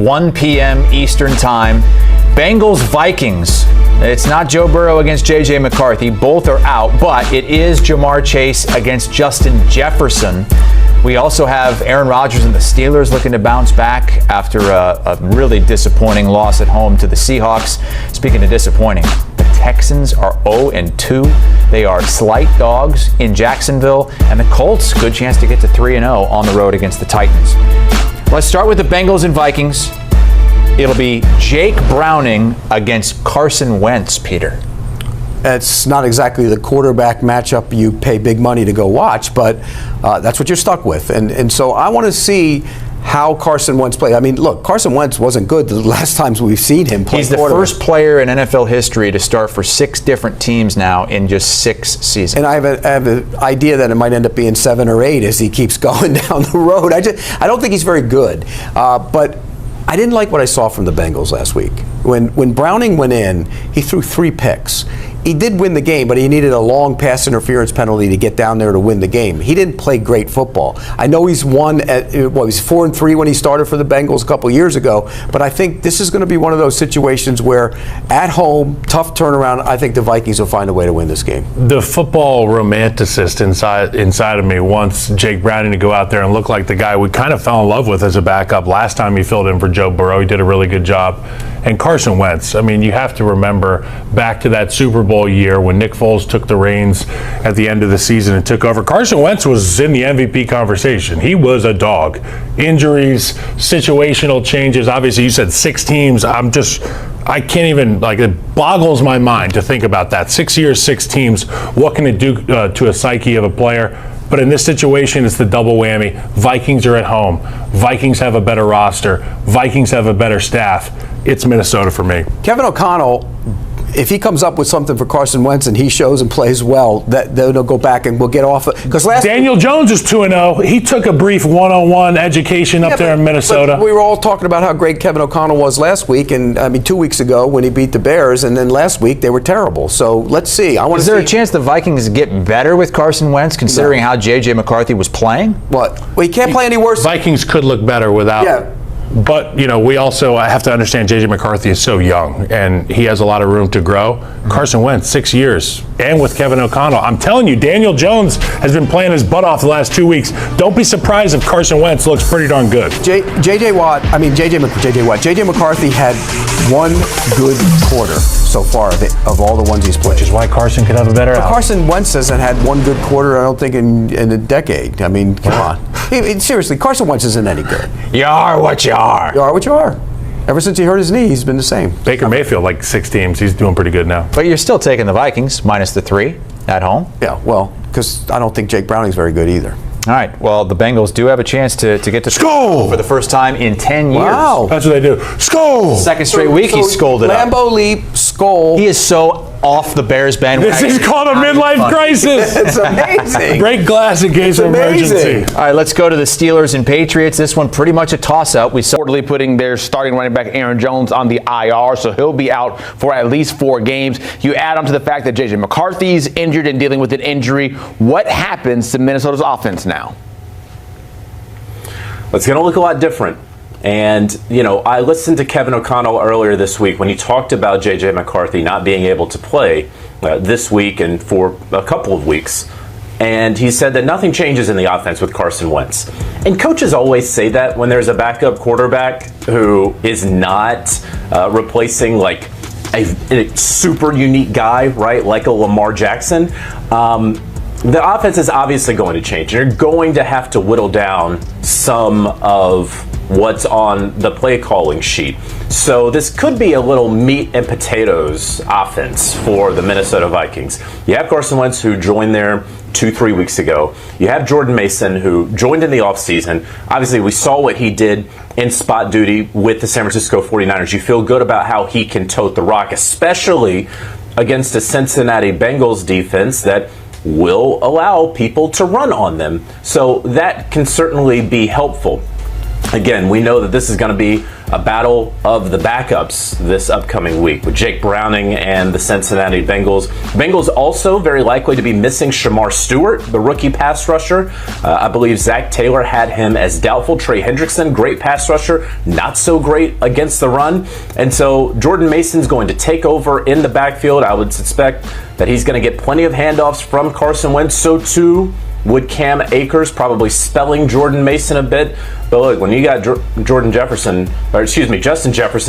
1 p.m. Eastern Time. Bengals Vikings. It's not Joe Burrow against J.J. McCarthy. Both are out, but it is Jamar Chase against Justin Jefferson. We also have Aaron Rodgers and the Steelers looking to bounce back after a really disappointing loss at home to the Seahawks. Speaking of disappointing, the Texans are 0-2. They are slight dogs in Jacksonville, and the Colts, good chance to get to 3-0 on the road against the Titans. Let's start with the Bengals and Vikings. It'll be Jake Browning against Carson Wentz, Peter. It's not exactly the quarterback matchup you pay big money to go watch, but that's what you're stuck with. And so I want to see how Carson Wentz plays. I mean, look, Carson Wentz wasn't good the last times we've seen him play. He's the first player in NFL history to start for 6 different teams now in just 6 seasons. And I have an idea that it might end up being 7 or 8 as he keeps going down the road. I don't think he's very good, but I didn't like what I saw from the Bengals last week. When Browning went in, he threw 3 picks. He did win the game, but he needed a long pass interference penalty to get down there to win the game. He didn't play great football. I know he's won at, he's 4-3 when he started for the Bengals a couple years ago, but I think this is going to be one of those situations where at home, tough turnaround, I think the Vikings will find a way to win this game. The football romanticist inside of me wants Jake Browning to go out there and look like the guy we kind of fell in love with as a backup last time he filled in for Joe Burrow. He did a really good job. And Carson Wentz, I mean, you have to remember back to that Super Bowl year when Nick Foles took the reins at the end of the season and took over. Carson Wentz was in the MVP conversation. He was a dog. Injuries, situational changes. Obviously, you said 6 teams. I can't even, it boggles my mind to think about that. 6 years, 6 teams. What can it do to a psyche of a player? But in this situation, it's the double whammy. Vikings are at home. Vikings have a better roster. Vikings have a better staff. It's Minnesota for me. Kevin O'Connell, if he comes up with something for Carson Wentz and he shows and plays well, they'll go back and we'll get off it. Because Daniel Jones is 2-0. He took a brief one-on-one education up there in Minnesota. We were all talking about how great Kevin O'Connell was last week, and 2 weeks ago when he beat the Bears, and then last week they were terrible. So let's see. Is there a chance the Vikings get better with Carson Wentz, considering how J.J. McCarthy was playing? What? Well, he can't play any worse. Vikings could look better without. Yeah. But, we also have to understand J.J. McCarthy is so young, and he has a lot of room to grow. Mm-hmm. Carson Wentz, 6 years, and with Kevin O'Connell. I'm telling you, Daniel Jones has been playing his butt off the last 2 weeks. Don't be surprised if Carson Wentz looks pretty darn good. J.J. McCarthy had 1 good quarter so far of all the ones he's played. Which is why Carson could have a better out. Carson Wentz hasn't had 1 good quarter, I don't think, in a decade. I mean, come on. Seriously, Carson Wentz isn't any good. You are what you are. You are what you are. Ever since he hurt his knee, he's been the same. Baker Mayfield, 6 teams. He's doing pretty good now. But you're still taking the Vikings, minus the 3 at home. Yeah, well, because I don't think Jake Browning's very good either. All right. Well, the Bengals do have a chance to get to Skol for the first time in 10 years. Wow. That's what they do. Skol! Second straight week he scolded up. Lambeau Leap, Skol. He is so off the Bears bandwagon. This is called a midlife crisis. It's amazing. Break glass in case of emergency. All right, let's go to the Steelers and Patriots. This one pretty much a toss-up. We saw Reportedly putting their starting running back Aaron Jones on the IR, so he'll be out for at least 4 games. You add on to the fact that J.J. McCarthy's injured and dealing with an injury. What happens to Minnesota's offense now? It's going to look a lot different. And, I listened to Kevin O'Connell earlier this week when he talked about J.J. McCarthy not being able to play this week and for a couple of weeks. And he said that nothing changes in the offense with Carson Wentz. And coaches always say that when there's a backup quarterback who is not replacing a super unique guy, right, like a Lamar Jackson. The offense is obviously going to change. You're going to have to whittle down some of what's on the play calling sheet. So this could be a little meat and potatoes offense for the Minnesota Vikings. You have Carson Wentz, who joined there 2-3 weeks ago. You have Jordan Mason, who joined in the offseason. Obviously, we saw what he did in spot duty with the San Francisco 49ers. You feel good about how he can tote the rock, especially against a Cincinnati Bengals defense that will allow people to run on them. So that can certainly be helpful. Again, we know that this is going to be a battle of the backups this upcoming week with Jake Browning and the Cincinnati Bengals. Bengals also very likely to be missing Shamar Stewart, the rookie pass rusher. I believe Zach Taylor had him as doubtful. Trey Hendrickson, great pass rusher, not so great against the run. And so Jordan Mason's going to take over in the backfield. I would suspect that he's going to get plenty of handoffs from Carson Wentz. So too would Cam Akers, probably spelling Jordan Mason a bit. But look, when you got Justin Jefferson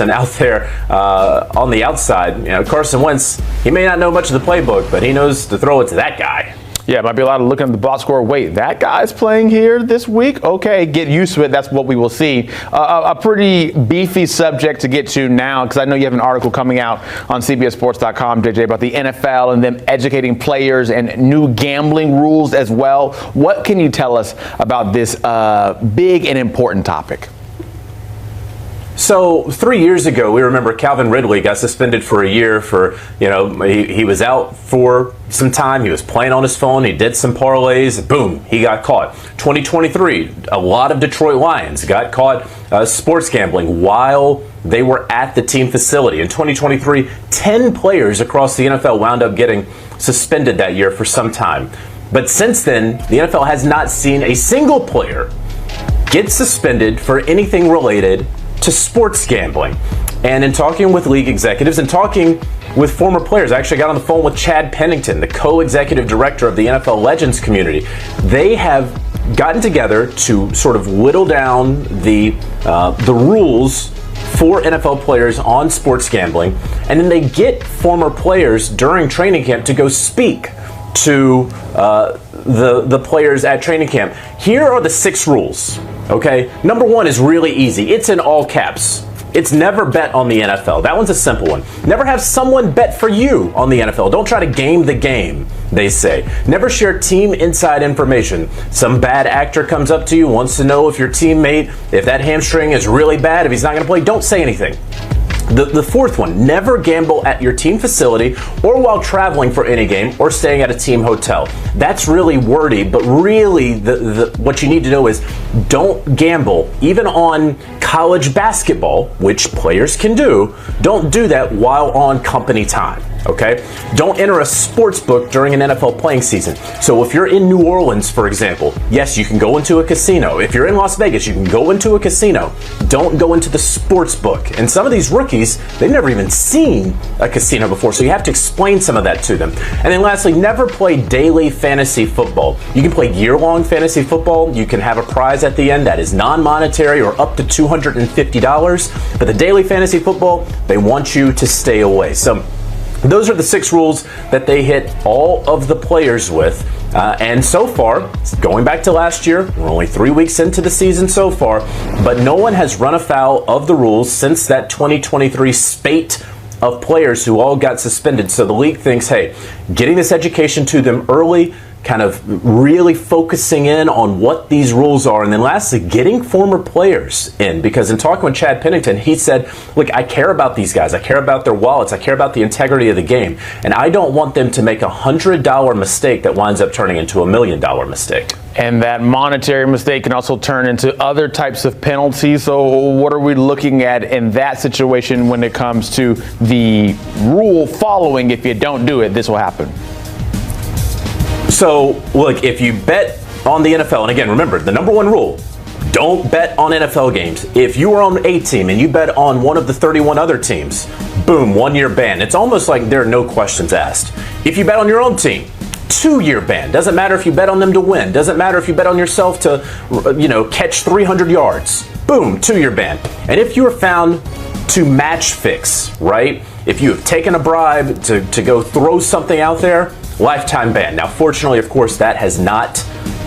out there on the outside, Carson Wentz, he may not know much of the playbook, but he knows to throw it to that guy. Yeah, it might be a lot of looking at the box score. Wait, that guy's playing here this week? Okay, get used to it. That's what we will see. A pretty beefy subject to get to now, because I know you have an article coming out on CBSSports.com, JJ, about the NFL and them educating players and new gambling rules as well. What can you tell us about this big and important topic? So 3 years ago, we remember Calvin Ridley got suspended for a year for, he was out for some time. He was playing on his phone. He did some parlays. Boom, he got caught. 2023, a lot of Detroit Lions got caught sports gambling while they were at the team facility. In 2023, 10 players across the NFL wound up getting suspended that year for some time. But since then, the NFL has not seen a single player get suspended for anything related to sports gambling. And in talking with league executives and talking with former players, I actually got on the phone with Chad Pennington, the co-executive director of the NFL Legends community. They have gotten together to sort of whittle down the rules for NFL players on sports gambling, and then they get former players during training camp to go speak to the players at training camp. Here are the 6 rules. Okay, number 1 is really easy. It's in all caps. It's never bet on the NFL. That one's a simple one. Never have someone bet for you on the NFL. Don't try to game the game, they say. Never share team inside information. Some bad actor comes up to you, wants to know if your teammate, if that hamstring is really bad, if he's not going to play, don't say anything. The 4th one, never gamble at your team facility or while traveling for any game or staying at a team hotel. That's really wordy, but really what you need to know is don't gamble, even on college basketball, which players can do. Don't do that while on company time. Okay? Don't enter a sports book during an NFL playing season. So if you're in New Orleans, for example, yes, you can go into a casino. If you're in Las Vegas, you can go into a casino. Don't go into the sports book. And some of these rookies, they've never even seen a casino before, so you have to explain some of that to them. And then lastly, never play daily fantasy football. You can play year-long fantasy football. You can have a prize at the end that is non-monetary or up to $250. But the daily fantasy football, they want you to stay away. So those are the 6 rules that they hit all of the players with. And so far, going back to last year, we're only 3 weeks into the season so far, but no one has run afoul of the rules since that 2023 spate of players who all got suspended. So the league thinks, hey, getting this education to them early, kind of really focusing in on what these rules are, and then lastly, getting former players in. Because in talking with Chad Pennington, he said, look, I care about these guys. I care about their wallets. I care about the integrity of the game. And I don't want them to make a $100 mistake that winds up turning into a $1 million mistake. And that monetary mistake can also turn into other types of penalties. So what are we looking at in that situation when it comes to the rule following? If you don't do it, this will happen. So, look, if you bet on the NFL, and again, remember, the number 1 rule, don't bet on NFL games. If you are on a team and you bet on one of the 31 other teams, boom, 1-year ban. It's almost like there are no questions asked. If you bet on your own team, 2-year ban. Doesn't matter if you bet on them to win. Doesn't matter if you bet on yourself to, catch 300 yards. Boom, 2-year ban. And if you are found to match fix, right? If you have taken a bribe to go throw something out there, lifetime ban. Now, fortunately, of course, that has not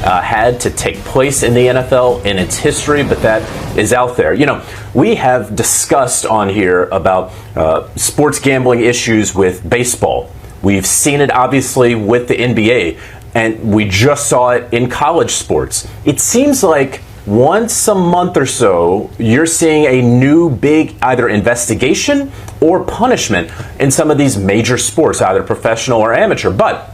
had to take place in the NFL in its history, but that is out there. We have discussed on here about sports gambling issues with baseball. We've seen it, obviously, with the NBA, and we just saw it in college sports. It seems like once a month or so, you're seeing a new big either investigation or punishment in some of these major sports, either professional or amateur. But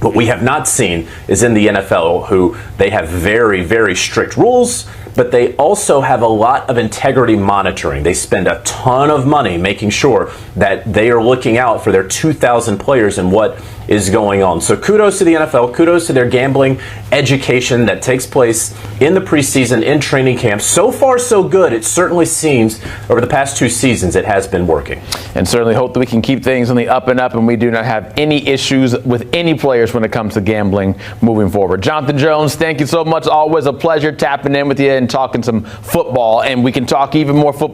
what we have not seen is in the NFL, who they have very, very strict rules. but they also have a lot of integrity monitoring. They spend a ton of money making sure that they are looking out for their 2,000 players and what is going on. So kudos to the NFL, kudos to their gambling education that takes place in the preseason, in training camp. So far, so good. It certainly seems over the past 2 seasons it has been working. And certainly hope that we can keep things on the up and up and we do not have any issues with any players when it comes to gambling moving forward. Jonathan Jones, thank you so much. Always a pleasure tapping in with you and talking some football. And we can talk even more football